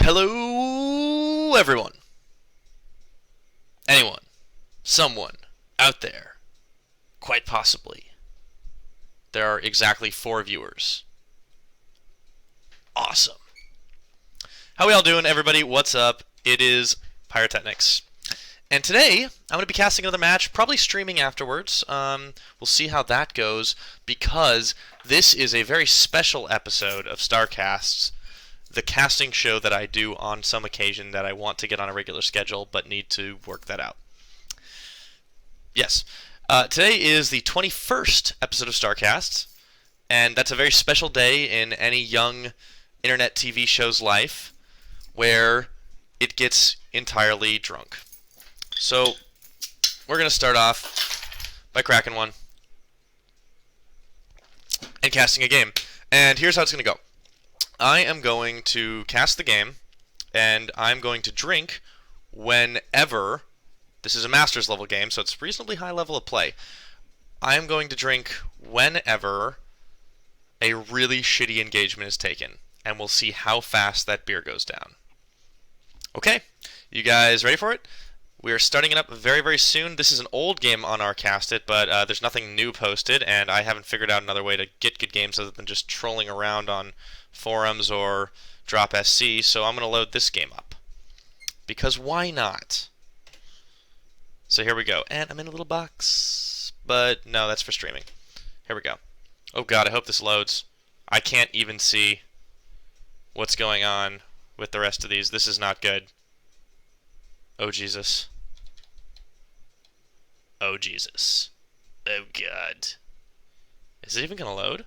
Hello, everyone. Anyone, someone out there, quite possibly. There are exactly 4 viewers. Awesome. How we all doing, everybody? What's up? It is Pyrotechnics. And today, I'm going to be casting another match, probably streaming afterwards. We'll see how that goes, because this is a very special episode of StarCasts, the casting show that I do on some occasion that I want to get on a regular schedule, but need to work that out. Yes. Today is the 21st episode of StarCasts, and that's a very special day in any young internet TV show's life, where it gets entirely drunk. So, we're going to start off by cracking one and casting a game. And here's how it's going to go. I am going to cast the game, and I'm going to drink whenever. This is a master's level game, so it's reasonably high level of play. I am going to drink whenever a really shitty engagement is taken, and we'll see how fast that beer goes down. Okay, you guys ready for it? We are starting it up very, very soon. This is an old game on our Cast It, but there's nothing new posted, and I haven't figured out another way to get good games other than just trolling around on forums or Drop SC, so I'm going to load this game up. Because why not? So here we go. And I'm in a little box, but no, that's for streaming. Here we go. Oh god, I hope this loads. I can't even see what's going on with the rest of these. This is not good. Oh Jesus. Oh Jesus. Oh god. Is it even gonna load?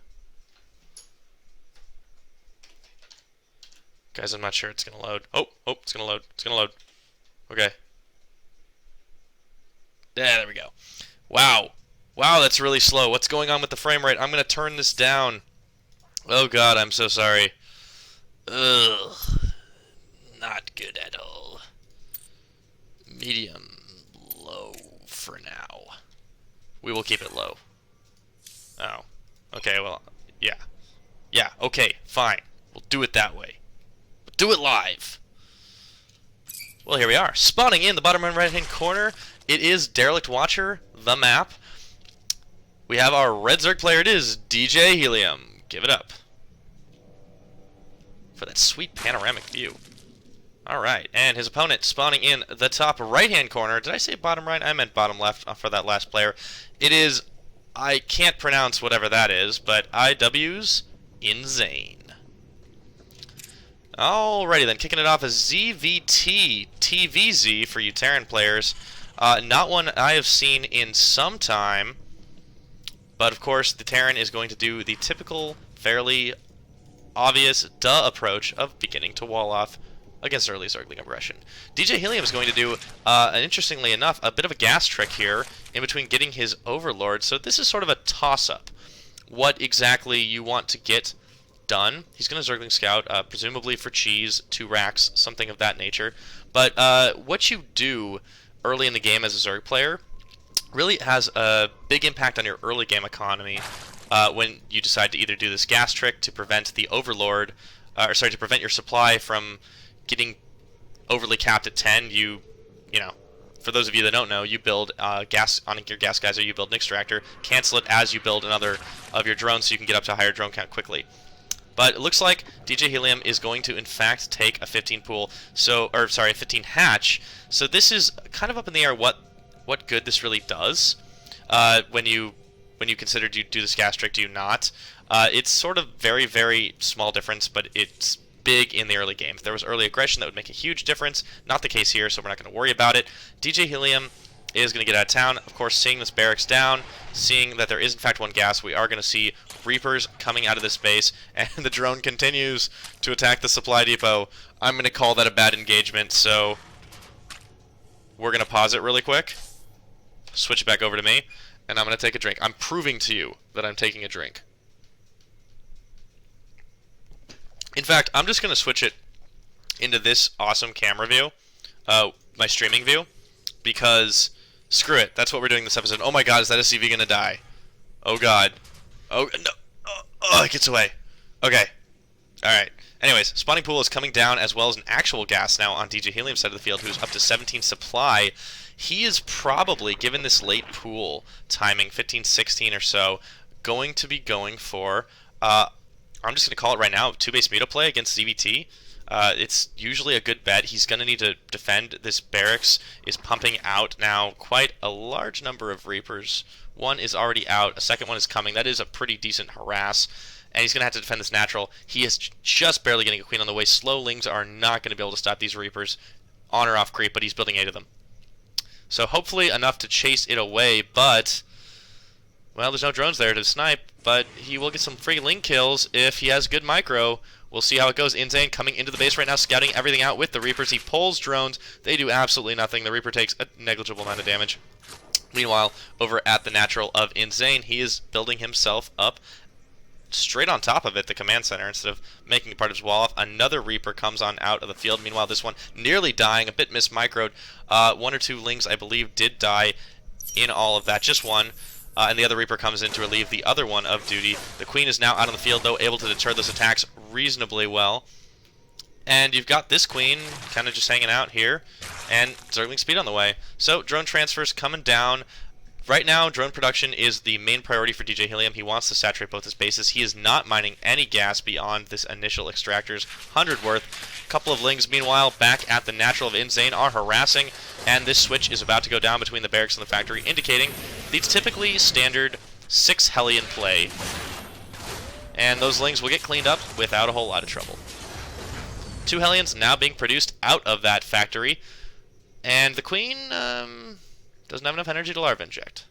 Guys, I'm not sure it's gonna load. Oh, it's gonna load. It's gonna load. Okay. Yeah, there we go. Wow. Wow, that's really slow. What's going on with the frame rate? I'm gonna turn this down. Oh god, I'm so sorry. Ugh. Not good at all. Medium low for now. We will keep it low. Oh. Okay, well, yeah. Yeah, okay, fine. We'll do it that way. We'll do it live. Well, here we are. Spawning in the bottom right-hand corner, it is Derelict Watcher, the map. We have our red Zerg player. It is DJHelium. Give it up for that sweet panoramic view. Alright, and his opponent spawning in the top right-hand corner. Did I say bottom right? I meant bottom left for that last player. It is, I can't pronounce whatever that is, but IW's InZaNe. Alrighty then, kicking it off as ZVT TVZ for you Terran players. Not one I have seen in some time, but of course the Terran is going to do the typical, fairly obvious duh approach of beginning to wall off against early Zergling aggression. DJHelium is going to do, interestingly enough, a bit of a gas trick here in between getting his Overlord. So this is sort of a toss-up. What exactly you want to get done. He's going to Zergling Scout, presumably for cheese, 2 racks, something of that nature. But what you do early in the game as a Zerg player really has a big impact on your early game economy when you decide to either do this gas trick to prevent the Overlord, to prevent your supply from getting overly capped at 10. You know, for those of you that don't know, you build gas on your gas geyser, you build an extractor, cancel it as you build another of your drones so you can get up to a higher drone count quickly. But it looks like DJHelium is going to, in fact, take a 15 pool, a 15 hatch. So this is kind of up in the air what good this really does. When you consider, do you do this gas trick, do you not? It's sort of very, very small difference, but it's big in the early game. If there was early aggression, that would make a huge difference. Not the case here, so we're not going to worry about it. DJHelium is going to get out of town. Of course, seeing this barracks down, seeing that there is in fact one gas, we are going to see Reapers coming out of this base, and the drone continues to attack the supply depot. I'm going to call that a bad engagement, so we're going to pause it really quick, switch it back over to me, and I'm going to take a drink. I'm proving to you that I'm taking a drink. In fact, I'm just going to switch it into this awesome camera view, my streaming view, because screw it, that's what we're doing this episode. Oh my god, is that SCV going to die? Oh god. Oh, no. Oh, it gets away. Okay. Alright. Anyways, spawning pool is coming down as well as an actual gas now on DJHelium's side of the field, who's up to 17 supply. He is probably, given this late pool timing, 15-16 or so, going to be going for, I'm just going to call it right now, 2-base muto play against ZVT. It's usually a good bet. He's going to need to defend. This barracks is pumping out now quite a large number of Reapers. One is already out. A second one is coming. That is a pretty decent harass. And he's going to have to defend this natural. He is just barely getting a queen on the way. Slowlings are not going to be able to stop these Reapers on or off creep, but he's building 8 of them. So hopefully enough to chase it away, but... well, there's no drones there to snipe, but he will get some free link kills if he has good micro. We'll see how it goes. InZaNe coming into the base right now, scouting everything out with the Reapers. He pulls drones. They do absolutely nothing. The Reaper takes a negligible amount of damage. Meanwhile, over at the natural of InZaNe, he is building himself up straight on top of it, the command center, instead of making part of his wall off. Another Reaper comes on out of the field. Meanwhile, this one nearly dying, a bit mismicroed. 1 or 2 lings, I believe, did die in all of that. Just one. And the other Reaper comes in to relieve the other one of duty. The Queen is now out on the field, though, able to deter those attacks reasonably well. And you've got this Queen kind of just hanging out here, and Zergling speed on the way. So, drone transfers coming down. Right now, drone production is the main priority for DJHelium. He wants to saturate both his bases. He is not mining any gas beyond this initial extractor's 100 worth. A couple of lings, meanwhile, back at the natural of InZaNe are harassing, and this switch is about to go down between the barracks and the factory, indicating the typically standard 6 Hellion play. And those lings will get cleaned up without a whole lot of trouble. 2 Hellions now being produced out of that factory, and the Queen doesn't have enough energy to larva inject.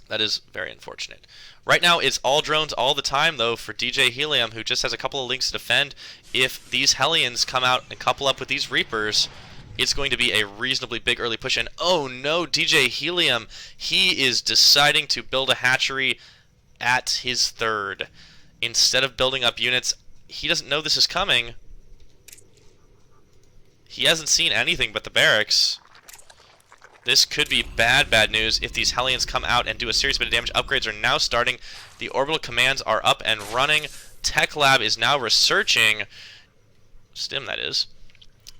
That is very unfortunate. Right now, it's all drones all the time, though, for DJHelium, who just has a couple of links to defend. If these Hellions come out and couple up with these Reapers, it's going to be a reasonably big early push. And oh no, DJHelium, he is deciding to build a hatchery at his 3rd. Instead of building up units, he doesn't know this is coming. He hasn't seen anything but the barracks. This could be bad, bad news if these Hellions come out and do a serious bit of damage. Upgrades are now starting. The orbital commands are up and running. Tech Lab is now researching. Stim, that is.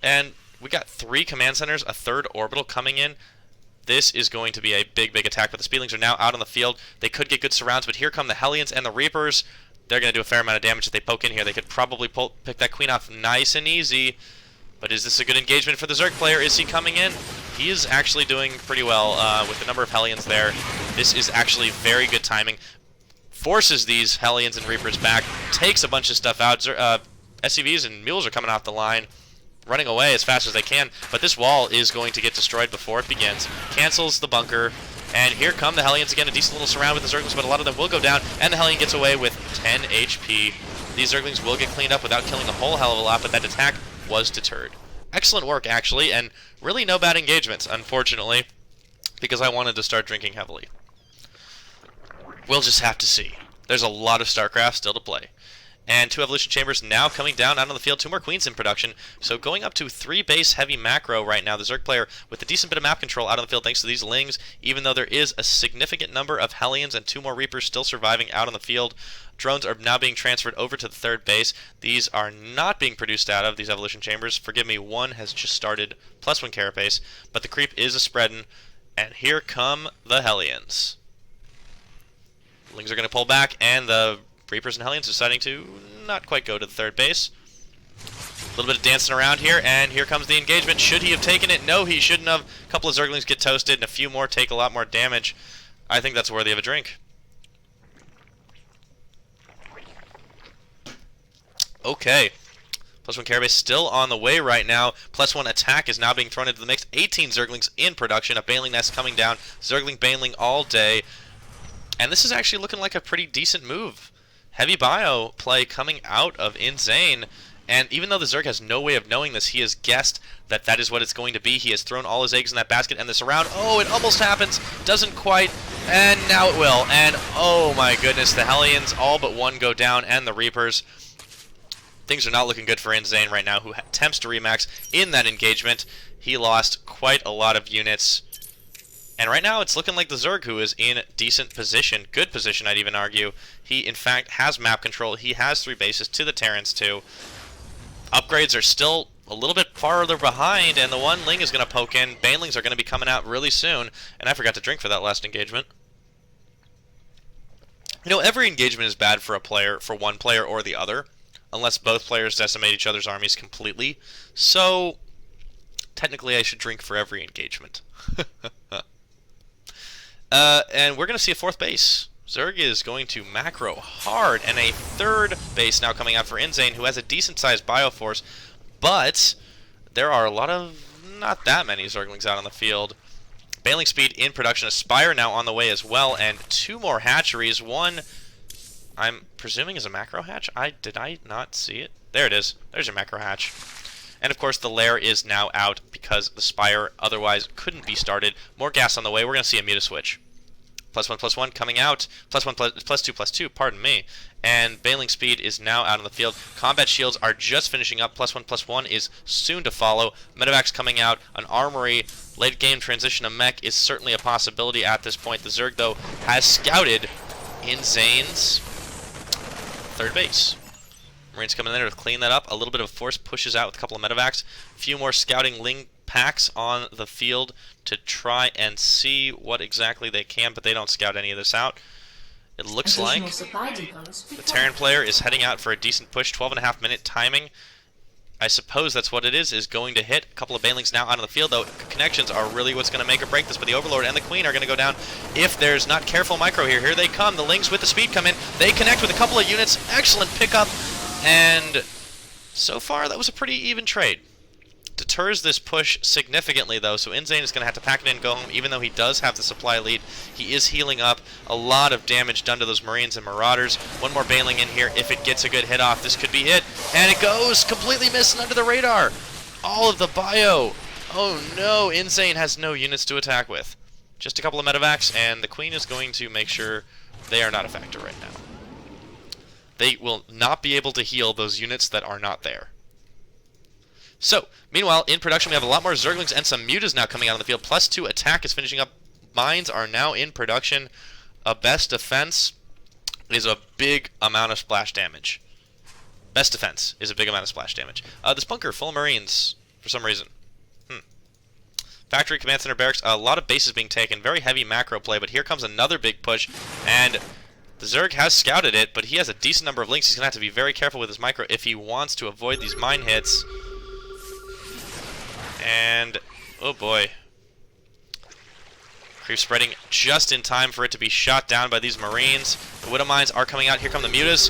And we got 3 command centers, a 3rd orbital coming in. This is going to be a big, big attack, but the Speedlings are now out on the field. They could get good surrounds, but here come the Hellions and the Reapers. They're going to do a fair amount of damage if they poke in here. They could probably pick that Queen off nice and easy. But is this a good engagement for the Zerg player? Is he coming in? He is actually doing pretty well with the number of Hellions there. This is actually very good timing. Forces these Hellions and Reapers back. Takes a bunch of stuff out. SCVs and Mules are coming off the line, running away as fast as they can. But this wall is going to get destroyed before it begins. Cancels the bunker. And here come the Hellions again. A decent little surround with the Zerglings, but a lot of them will go down. And the Hellion gets away with 10 HP. These Zerglings will get cleaned up without killing a whole hell of a lot, but that attack was deterred. Excellent work, actually, and really no bad engagements, unfortunately, because I wanted to start drinking heavily. We'll just have to see. There's a lot of StarCraft still to play. And 2 Evolution Chambers now coming down out on the field. 2 more Queens in production. So going up to 3 base heavy macro right now. The Zerg player with a decent bit of map control out on the field thanks to these Lings, even though there is a significant number of Hellions and 2 more Reapers still surviving out on the field. Drones are now being transferred over to the 3rd base. These are not being produced out of these Evolution Chambers. Forgive me, one has just started, plus 1 carapace. But the creep is a-spreading. And here come the Hellions. Lings are going to pull back, and the Reapers and Hellions deciding to not quite go to the 3rd base. A little bit of dancing around here, and here comes the engagement. Should he have taken it? No, he shouldn't have. A couple of Zerglings get toasted, and a few more take a lot more damage. I think that's worthy of a drink. Okay. +1 Carabase still on the way right now. +1 attack is now being thrown into the mix. 18 Zerglings in production. A Baneling Nest coming down. Zergling Baneling all day. And this is actually looking like a pretty decent move. Heavy bio play coming out of InZaNe. And even though the Zerg has no way of knowing this, he has guessed that that is what it's going to be. He has thrown all his eggs in that basket, and the surround, oh, it almost happens. Doesn't quite, and now it will. And oh my goodness, the Hellions, all but 1 go down, and the Reapers. Things are not looking good for InZaNe right now, who attempts to remax in that engagement. He lost quite a lot of units. And right now, it's looking like the Zerg, who is in decent position, good position, I'd even argue. He, in fact, has map control. He has 3 bases to the Terrans, too. Upgrades are still a little bit farther behind, and the one Ling is going to poke in. Banelings are going to be coming out really soon, and I forgot to drink for that last engagement. You know, every engagement is bad for one player or the other, unless both players decimate each other's armies completely. So, technically I should drink for every engagement. And we're going to see a fourth base. Zerg is going to macro hard, and a third base now coming out for InZaNe, who has a decent-sized bioforce, but there are a lot of, not that many Zerglings out on the field. Baneling speed in production, a Spire now on the way as well, and two more hatcheries. One, I'm presuming is a macro hatch. Did I not see it? There it is. There's your macro hatch. And of course the lair is now out because the Spire otherwise couldn't be started. More gas on the way. We're going to see a Muta switch. +1/+1 coming out. +1/+2/+2, pardon me. And Baneling speed is now out on the field. Combat shields are just finishing up. +1/+1 is soon to follow. Medevacs coming out. An armory. Late game transition to mech is certainly a possibility at this point. The Zerg, though, has scouted InZane's third base. Marines coming in there to clean that up. A little bit of force pushes out with a couple of medevacs. A few more scouting Ling packs on the field to try and see what exactly they can, but they don't scout any of this out. It looks like the Terran player is heading out for a decent push. 12.5 minute timing. I suppose that's what it is going to hit. A couple of Banelings now out on the field, though. Connections are really what's going to make or break this, but the Overlord and the Queen are going to go down if there's not careful micro here. Here they come. The Lings with the speed come in. They connect with a couple of units. Excellent pickup. And so far, that was a pretty even trade. Deters this push significantly, though, so InZaNe is going to have to pack it in and go home, even though he does have the supply lead. He is healing up. A lot of damage done to those Marines and Marauders. One more Baneling in here. If it gets a good hit off, this could be it. And it goes! Completely missing under the radar! All of the bio! Oh no, InZaNe has no units to attack with. Just a couple of medevacs, and the Queen is going to make sure they are not a factor right now. They will not be able to heal those units that are not there. So, meanwhile, in production we have a lot more Zerglings and some Mutas now coming out on the field. +2 attack is finishing up. Mines are now in production. A best defense is a big amount of splash damage. Best defense is a big amount of splash damage. This bunker full of Marines, for some reason. Factory, Command Center, Barracks, a lot of bases being taken. Very heavy macro play, but here comes another big push, and the Zerg has scouted it, but he has a decent number of links. He's going to have to be very careful with his micro if he wants to avoid these mine hits. And, oh boy. Creep spreading just in time for it to be shot down by these Marines. The Widow Mines are coming out. Here come the Mutas.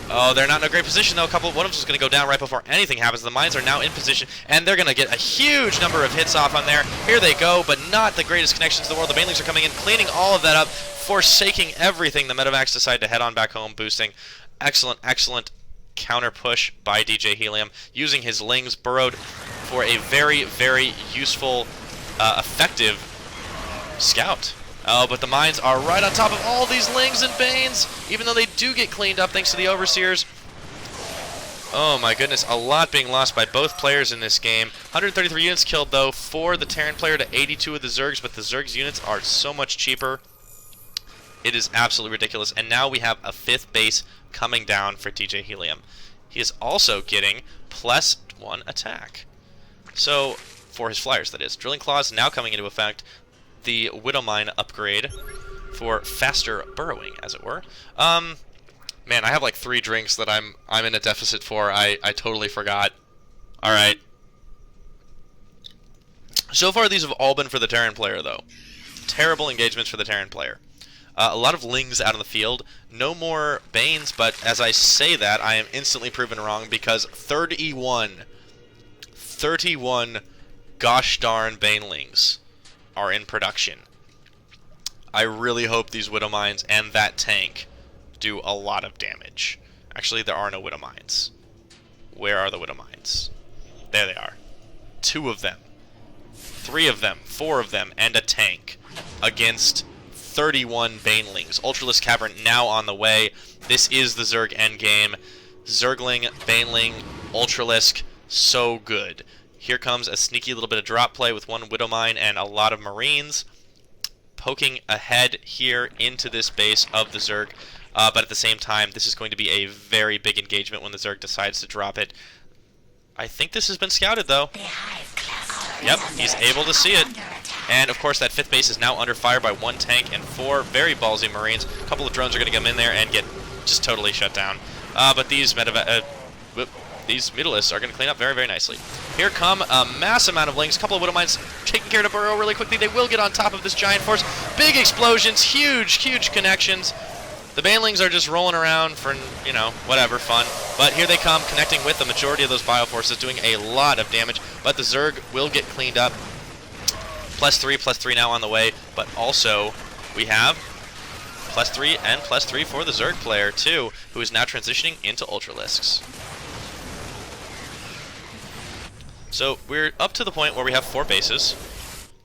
Oh, they're not in a great position, though. One of them is going to go down right before anything happens. The Mines are now in position, and they're going to get a huge number of hits off on there. Here they go, but not the greatest connections in the world. The Banelings are coming in, cleaning all of that up, forsaking everything. The Medevacs decide to head on back home, boosting. Excellent, excellent counter push by DJHelium, using his Lings burrowed for a very, very useful, effective scout. Oh, but the Mines are right on top of all these Lings and Banes, even though they do get cleaned up thanks to the Overseers. Oh my goodness, a lot being lost by both players in this game. 133 units killed, though, for the Terran player to 82 of the Zergs, but the Zergs' units are so much cheaper. It is absolutely ridiculous. And now we have a fifth base coming down for DJHelium. He is also getting +1 attack. So, for his flyers, that is. Drilling Claws now coming into effect. The Widow Mine upgrade for faster burrowing, as it were. Man, I have like 3 drinks that I'm in a deficit for. I totally forgot. Alright. So far, these have all been for the Terran player, though. Terrible engagements for the Terran player. A lot of Lings out on the field. No more Banes, but as I say that, I am instantly proven wrong because 31 gosh darn Banelings are in production. I really hope these Widow Mines and that tank do a lot of damage. Actually, there are no Widow Mines. Where are the Widow Mines? There they are. 2 of them. 3 of them. 4 of them. And a tank against 31 Banelings. Ultralisk Cavern now on the way. This is the Zerg endgame. Zergling, Baneling, Ultralisk. So good. Here comes a sneaky little bit of drop play with 1 Widow Mine and a lot of Marines poking ahead here into this base of the Zerg. But at the same time, this is going to be a very big engagement when the Zerg decides to drop it. I think this has been scouted, though. Yep, he's able to see it. And, of course, that 5th base is now under fire by 1 tank and 4 very ballsy Marines. A couple of drones are going to come in there and get just totally shut down. But these Mutalisks are going to clean up very, very nicely. Here come a mass amount of Lings. A couple of Widow Mines taking care of the burrow really quickly. They will get on top of this giant force. Big explosions, huge, huge connections. The Banelings are just rolling around for, you know, whatever, fun. But here they come, connecting with the majority of those Bioforces, doing a lot of damage. But the Zerg will get cleaned up. +3 now on the way. But also, we have +3 and +3 for the Zerg player, too, who is now transitioning into Ultralisks. So we're up to the point where we have 4 bases.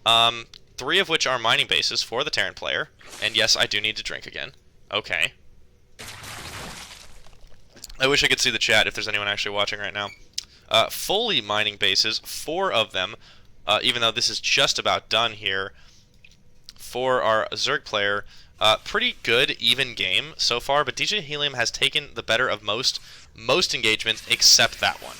3 of which are mining bases for the Terran player. And yes, I do need to drink again. Okay. I wish I could see the chat if there's anyone actually watching right now. Fully mining bases, 4 of them, even though this is just about done here, for our Zerg player. Pretty good, even game so far, but DJHelium has taken the better of most engagements except that one.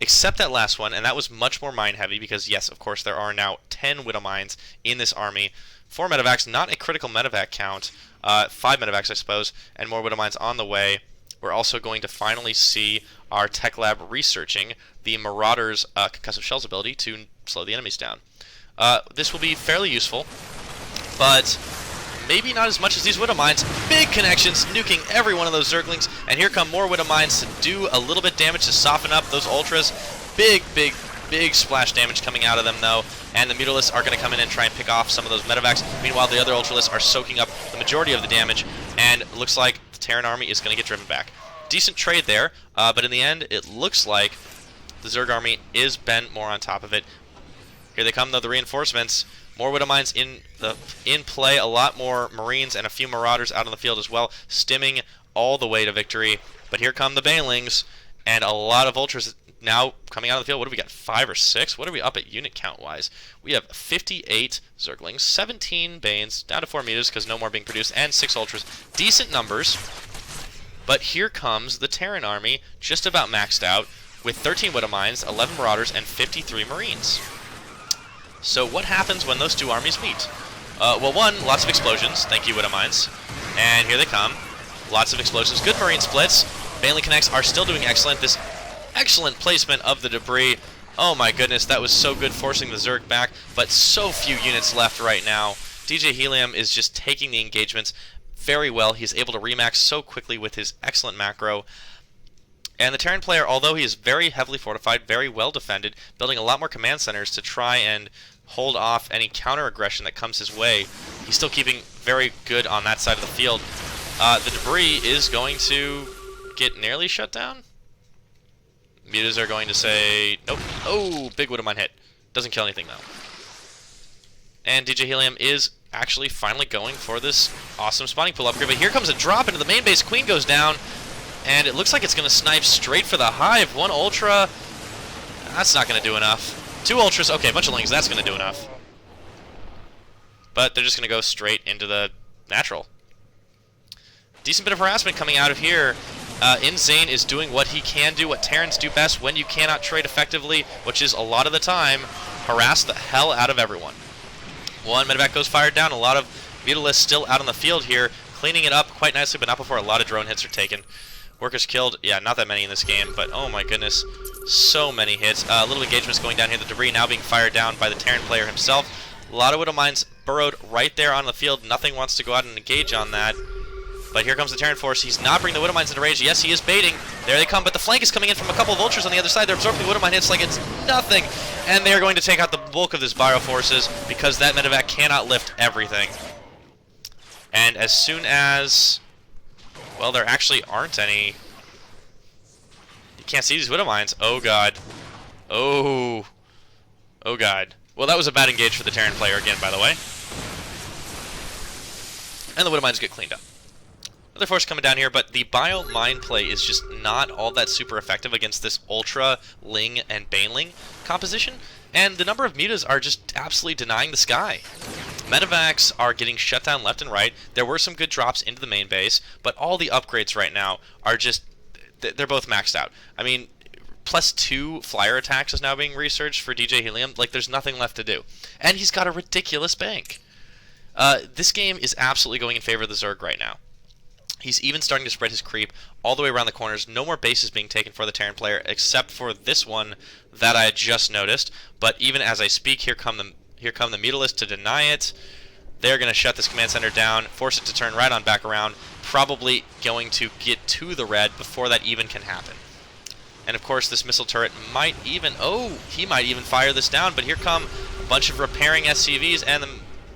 Except that last one, and that was much more mine heavy because, yes, of course, there are now 10 Widow Mines in this army. 4 medevacs, not a critical medevac count. 5 medevacs, I suppose, and more Widow Mines on the way. We're also going to finally see our tech lab researching the Marauder's concussive shells ability to slow the enemies down. This will be fairly useful, but maybe not as much as these Widow Mines. Big connections, nuking every one of those Zerglings, and here come more Widow Mines to do a little bit damage to soften up those Ultras. Big splash damage coming out of them, though, and the Mutalisks are going to come in and try and pick off some of those medevacs. Meanwhile, the other Ultralisks are soaking up the majority of the damage, and it looks like the Terran army is going to get driven back. Decent trade there, but in the end, it looks like the Zerg army is bent more on top of it. Here they come, though, the reinforcements. More Widow Mines in play, a lot more Marines and a few Marauders out on the field as well, stimming all the way to victory. But here come the Banelings, and a lot of Ultras now coming out of the field. What do we got, 5 or 6? What are we up at unit count-wise? We have 58 Zerglings, 17 Banes, down to 4 Mutas because no more being produced, and 6 Ultras. Decent numbers, but here comes the Terran army, just about maxed out, with 13 Widow Mines, 11 Marauders, and 53 Marines. So what happens when those 2 armies meet? Well, one, lots of explosions. Thank you, Widow Mines. And here they come. Lots of explosions. Good Marine splits. Baneling Connects are still doing excellent. This excellent placement of the debris. Oh my goodness, that was so good, forcing the Zerg back, but so few units left right now. DJHelium is just taking the engagements very well. He's able to remax so quickly with his excellent macro. And the Terran player, although he is very heavily fortified, very well defended, building a lot more command centers to try and hold off any counter-aggression that comes his way, he's still keeping very good on that side of the field. The debris is going to get nearly shut down. Mutas are going to say, nope. Oh, big Widow Mine hit. Doesn't kill anything, though. And DJHelium is actually finally going for this awesome spawning pool upgrade. But here comes a drop into the main base. Queen goes down. And it looks like it's going to snipe straight for the hive. 1 Ultra. That's not going to do enough. 2 Ultras. Okay, a bunch of Lings. That's going to do enough. But they're just going to go straight into the natural. Decent bit of harassment coming out of here. InZaNe is doing what he can do, what Terrans do best when you cannot trade effectively, which is a lot of the time harass the hell out of everyone. 1 medevac goes fired down. A lot of Mutalisks still out on the field here, cleaning it up quite nicely, but not before a lot of drone hits are taken. Workers killed. Yeah, not that many in this game, but oh my goodness, so many hits. Little engagements going down here. The debris now being fired down by the Terran player himself. A lot of Widow Mines burrowed right there on the field. Nothing wants to go out and engage on that. But here comes the Terran force. He's not bringing the Widow Mines into range. Yes, he is baiting. There they come, but the flank is coming in from a couple of Vultures on the other side. They're absorbing the Widow Mine hits like it's nothing. And they're going to take out the bulk of this Bio Forces because that medevac cannot lift everything. And as soon as... well, there actually aren't any... you can't see these Widow Mines. Oh, God. Oh. Oh, God. Well, that was a bad engage for the Terran player again, by the way. And the Widow Mines get cleaned up. Another force coming down here, but the Bio Mine play is just not all that super effective against this Ultra, Ling, and Baneling composition. And the number of Mutas are just absolutely denying the sky. Medevacs are getting shut down left and right. There were some good drops into the main base, but all the upgrades right now are just... they're both maxed out. I mean, +2 flyer attacks is now being researched for DJHelium. Like, there's nothing left to do. And he's got a ridiculous bank. This game is absolutely going in favor of the Zerg right now. He's even starting to spread his creep all the way around the corners. No more bases being taken for the Terran player, except for this one that I just noticed. But even as I speak, here come the Mutalisks to deny it. They're going to shut this command center down, force it to turn right on back around, probably going to get to the red before that even can happen. And of course, this missile turret might even, he might even fire this down, but here come a bunch of repairing SCVs, and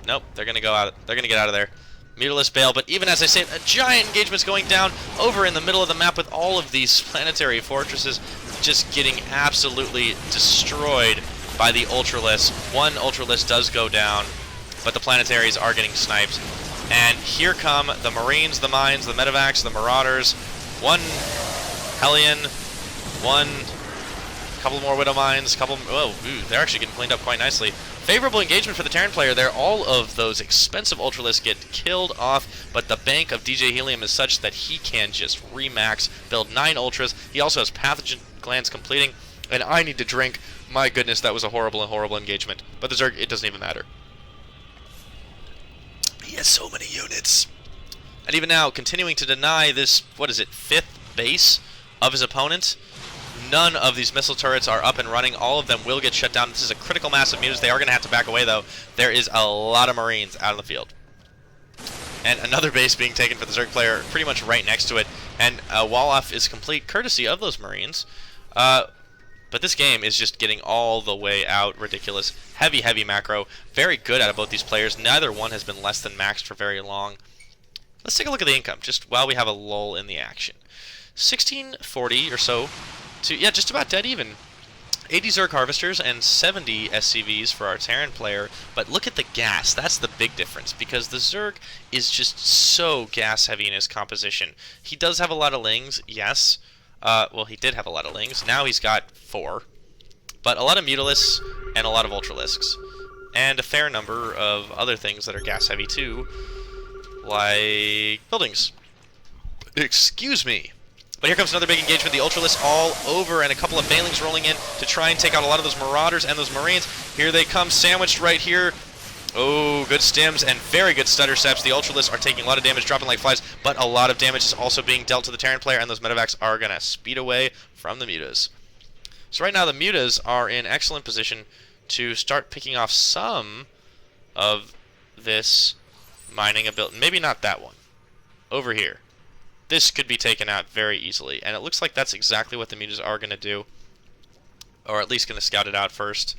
nope, they're going to go out. They're going to get out of there. Mutalisk bail, but even as I say, a giant engagement's going down over in the middle of the map with all of these planetary fortresses just getting absolutely destroyed by the Ultralisks. One Ultralisk does go down, but the planetaries are getting sniped. And here come the Marines, the Mines, the Medivacs, the Marauders. One Hellion, couple more Widow Mines, they're actually getting cleaned up quite nicely. Favorable engagement for the Terran player there. All of those expensive Ultralisks get killed off, but the bank of DJHelium is such that he can just remax, build 9 Ultras. He also has Pathogen Glands completing, and I need to drink. My goodness, that was a horrible engagement. But the Zerg, it doesn't even matter. He has so many units. And even now, continuing to deny this, 5th base of his opponent. None of these missile turrets are up and running. All of them will get shut down. This is a critical mass of mutas. They are going to have to back away, though. There is a lot of Marines out on the field. And another base being taken for the Zerg player pretty much right next to it. And wall-off is complete courtesy of those Marines. But this game is just getting all the way out. Ridiculous. Heavy macro. Very good out of both these players. Neither one has been less than maxed for very long. Let's take a look at the income, just while we have a lull in the action. 1640 or so. Yeah, just about dead even. 80 Zerg Harvesters and 70 SCVs for our Terran player, but look at the gas. That's the big difference, because the Zerg is just so gas-heavy in his composition. He does have a lot of Lings, yes. Well, he did have a lot of Lings. Now he's got 4. But a lot of Mutalisks and a lot of Ultralisks. And a fair number of other things that are gas-heavy too, like buildings. Excuse me. But here comes another big engagement. The Ultralisks all over, and a couple of Banelings rolling in to try and take out a lot of those Marauders and those Marines. Here they come, sandwiched right here. Oh, good stims and very good stutter steps. The Ultralisks are taking a lot of damage, dropping like flies, but a lot of damage is also being dealt to the Terran player, and those Medivacs are going to speed away from the Mutas. So right now the Mutas are in excellent position to start picking off some of this mining ability. Maybe not that one. Over here. This could be taken out very easily, and it looks like that's exactly what the Mutas are going to do, or at least going to scout it out first.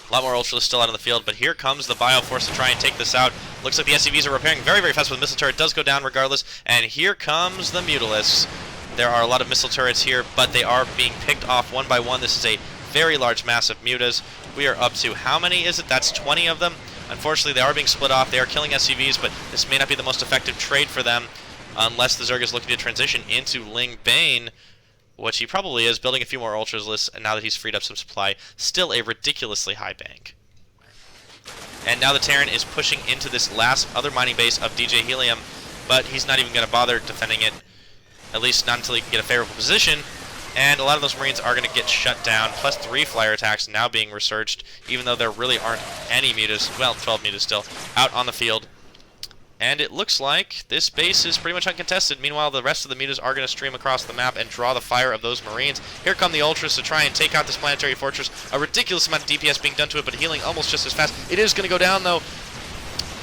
A lot more Ultralisks still out on the field, but here comes the Bioforce to try and take this out. Looks like the SCVs are repairing very fast, but the missile turret does go down regardless, and here comes the Mutalisks. There are a lot of missile turrets here, but they are being picked off one by one. This is a very large mass of Mutas. We are up to, how many is it? That's 20 of them. Unfortunately, they are being split off. They are killing SCVs, but this may not be the most effective trade for them, unless the Zerg is looking to transition into Ling Bane, which he probably is, building a few more Ultralisks now that he's freed up some supply. Still a ridiculously high bank. And now the Terran is pushing into this last other mining base of DJHelium, but he's not even going to bother defending it, at least not until he can get a favorable position. And a lot of those Marines are going to get shut down, plus 3 flyer attacks now being researched, even though there really aren't any mutas, well, 12 mutas still, out on the field. And it looks like this base is pretty much uncontested. Meanwhile, the rest of the mutas are going to stream across the map and draw the fire of those Marines. Here come the Ultras to try and take out this planetary fortress. A ridiculous amount of DPS being done to it, but healing almost just as fast. It is going to go down, though.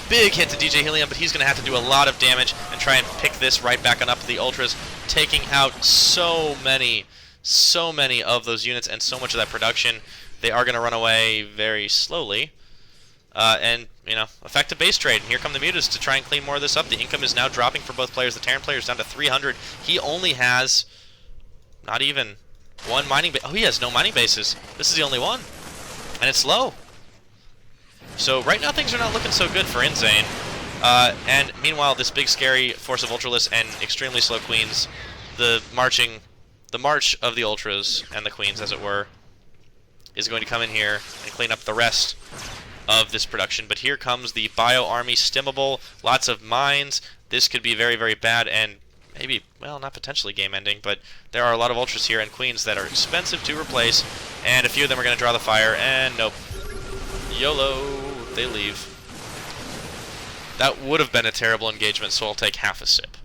Big hit to DJHelium, but he's going to have to do a lot of damage and try and pick this right back on up. The Ultras taking out so many of those units and so much of that production. They are going to run away very slowly. And, you know, effective base trade. And here come the Mutas to try and clean more of this up. The income is now dropping for both players. The Terran player is down to 300. He only has not even one mining base. Oh, he has no mining bases. This is the only one. And it's low. So right now things are not looking so good for InZaNe. And meanwhile, this big scary force of Ultralisks and extremely slow Queens, the march of the Ultras and the Queens, as it were, is going to come in here and clean up the rest of this production. But here comes the Bio Army Stimmable, lots of mines. This could be very bad, and maybe, well, not potentially game-ending, but there are a lot of Ultras here and Queens that are expensive to replace, and a few of them are going to draw the fire, and nope. YOLO, they leave. That would have been a terrible engagement, so I'll take half a sip.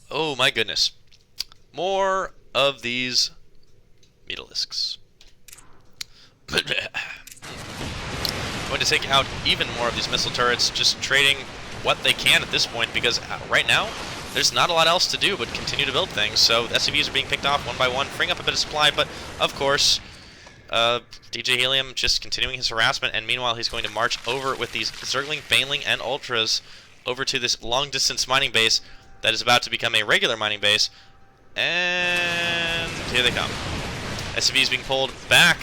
Oh my goodness. More of these Metalisks. Going to take out even more of these missile turrets, just trading what they can at this point, because right now, there's not a lot else to do but continue to build things. So the SCVs are being picked off one by one, freeing up a bit of supply, but of course, DJHelium just continuing his harassment, and meanwhile he's going to march over with these Zergling, Baneling, and Ultras over to this long-distance mining base that is about to become a regular mining base, and here they come. SCV is being pulled back,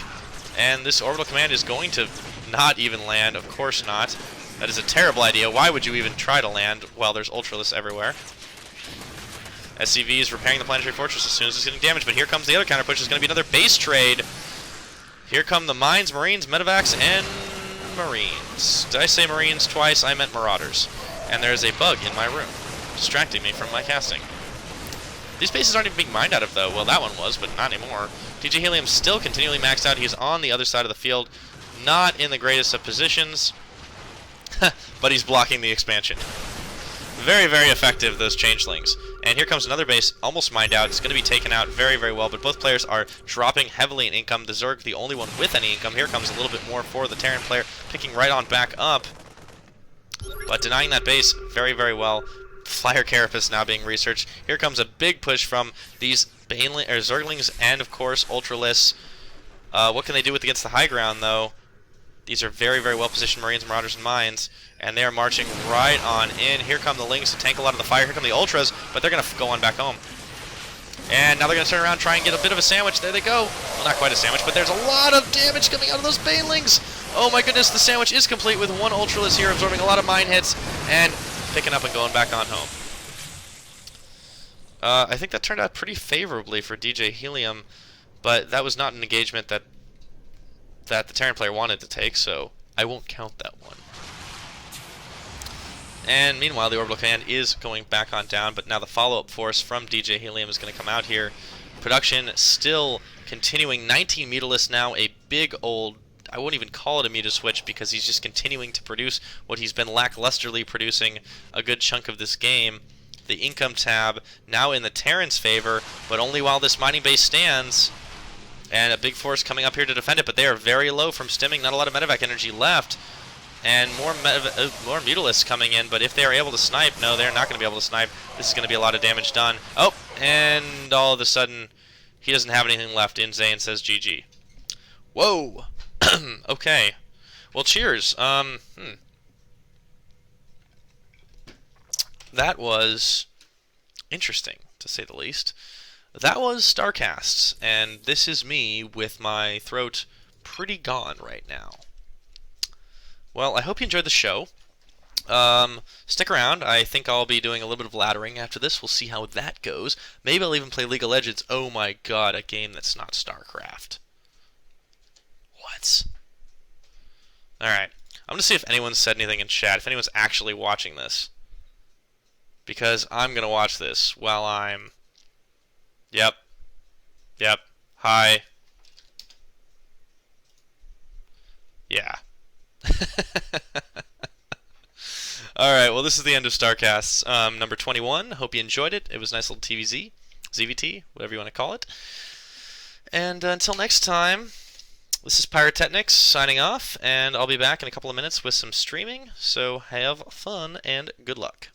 and this orbital command is going to not even land. Of course not. That is a terrible idea. Why would you even try to land while there's Ultralists everywhere? SCV is repairing the planetary fortress as soon as it's getting damaged, but here comes the other counter push. It's going to be another base trade. Here come the Mines, Marines, Medevacs, and Marines. Did I say Marines twice? I meant Marauders. And there's a bug in my room, distracting me from my casting. These bases aren't even being mined out of, though. Well, that one was, but not anymore. DJHelium's still continually maxed out. He's on the other side of the field, not in the greatest of positions, but he's blocking the expansion. Very, very effective, those changelings. And here comes another base, almost mined out. It's going to be taken out very, very well, but both players are dropping heavily in income. The Zerg, the only one with any income. Here comes a little bit more for the Terran player, picking right on back up, but denying that base very, very well. Flyer Carapace now being researched. Here comes a big push from these Zerglings and, of course, Ultralists. What can they do against the high ground, though? These are very, very well-positioned Marines, Marauders, and Mines, and they are marching right on in. Here come the Lings to tank a lot of the fire. Here come the Ultras, but they're going to go on back home. And now they're going to turn around, try and get a bit of a sandwich. There they go. Well, not quite a sandwich, but there's a lot of damage coming out of those Banelings. Oh my goodness, the sandwich is complete with one Ultralist here absorbing a lot of mine hits and picking up and going back on home. I think that turned out pretty favorably for DJHelium, but that was not an engagement that the Terran player wanted to take, so I won't count that one. And meanwhile, the orbital command is going back on down, but now the follow-up force from DJHelium is going to come out here. Production still continuing. 19 Mutalisks now, a big old, I won't even call it a Muta switch because he's just continuing to produce what he's been lacklusterly producing a good chunk of this game. The income tab now in the Terran's favor, but only while this mining base stands. And a big force coming up here to defend it, but they are very low from stimming. Not a lot of medevac energy left. And more Mutalisks coming in, but if they are able to snipe, no, they're not going to be able to snipe. This is going to be a lot of damage done. Oh, and all of a sudden, he doesn't have anything left. InZaNe says GG. Whoa! Okay. Well, cheers. That was interesting, to say the least. That was StarCasts, and this is me with my throat pretty gone right now. Well, I hope you enjoyed the show. Stick around. I think I'll be doing a little bit of laddering after this. We'll see how that goes. Maybe I'll even play League of Legends. Oh my god, a game that's not StarCraft. What? Alright. I'm going to see if anyone's said anything in chat, if anyone's actually watching this. Because I'm going to watch this while I'm... Yep. Hi. Yeah. Alright, well this is the end of StarCasts number 21. Hope you enjoyed it. It was a nice little TVZ, ZVT, whatever you want to call it. And until next time, this is Pyrotechnics signing off, and I'll be back in a couple of minutes with some streaming, so have fun and good luck.